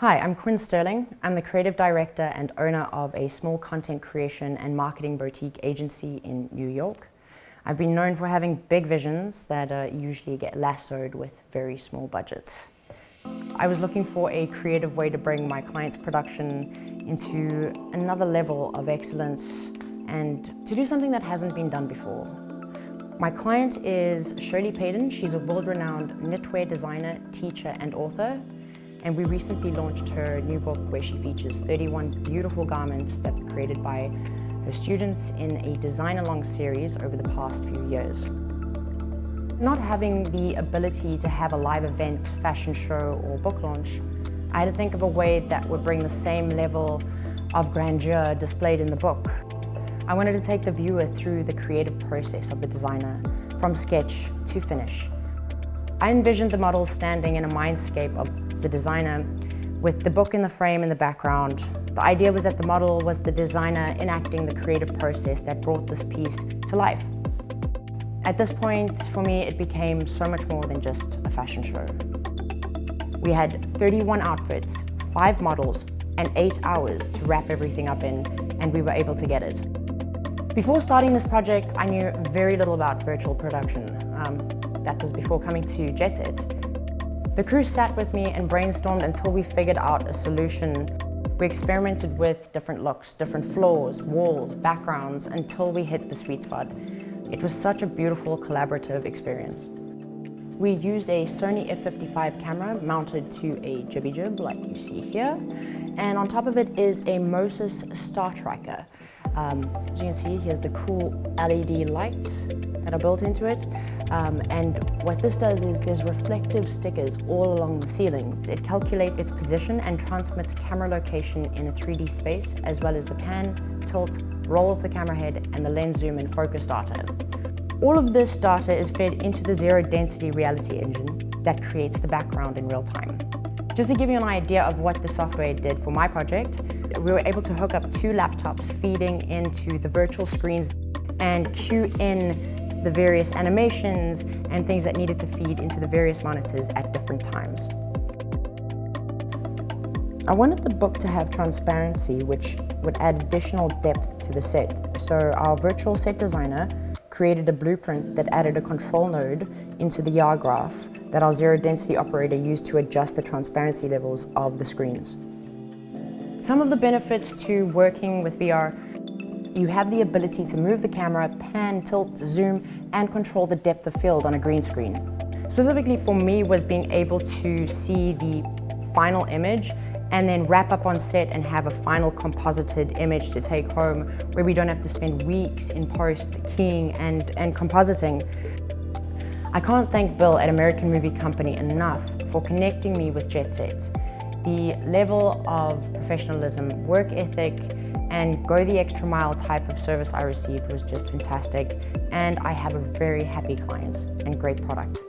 Hi, I'm Quinn Sterling. I'm the creative director and owner of a small content creation and marketing boutique agency in New York. I've been known for having big visions that usually get lassoed with very small budgets. I was looking for a creative way to bring my clients' production into another level of excellence and to do something that hasn't been done before. My client is Shirley Paden. She's a world-renowned knitwear designer, teacher, and author. And we recently launched her new book where she features 31 beautiful garments that were created by her students in a design-along series over the past few years. Not having the ability to have a live event, fashion show, or book launch, I had to think of a way that would bring the same level of grandeur displayed in the book. I wanted to take the viewer through the creative process of the designer, from sketch to finish. I envisioned the model standing in a mindscape of the designer with the book in the frame in the background. The idea was that the model was the designer enacting the creative process that brought this piece to life. At this point, for me, it became so much more than just a fashion show. We had 31 outfits, 5 models, and 8 hours to wrap everything up in, and we were able to get it. Before starting this project, I knew very little about virtual production. That was before coming to Jett Sets. The crew sat with me and brainstormed until we figured out a solution. We experimented with different looks, different floors, walls, backgrounds, until we hit the sweet spot. It was such a beautiful collaborative experience. We used a Sony F55 camera mounted to a Jimmy Jib like you see here. And on top of it is a Mo-Sys StarTracker. As you can see, here's the cool LED lights that are built into it. And what this does is there's reflective stickers all along the ceiling. It calculates its position and transmits camera location in a 3D space, as well as the pan, tilt, roll of the camera head, and the lens zoom and focus data. All of this data is fed into the zero-density reality engine that creates the background in real time. Just to give you an idea of what the software did for my project, we were able to hook up 2 laptops feeding into the virtual screens and cue in the various animations and things that needed to feed into the various monitors at different times. I wanted the book to have transparency, which would add additional depth to the set. So our virtual set designer created a blueprint that added a control node into the YAR graph that our zero-density operator used to adjust the transparency levels of the screens. Some of the benefits to working with VR: you have the ability to move the camera, pan, tilt, zoom, and control the depth of field on a green screen. Specifically for me was being able to see the final image and then wrap up on set and have a final composited image to take home where we don't have to spend weeks in post keying and compositing. I can't thank Bill at American Movie Company enough for connecting me with Jett Sets. The level of professionalism, work ethic, and go the extra mile type of service I received was just fantastic, and I have a very happy client and great product.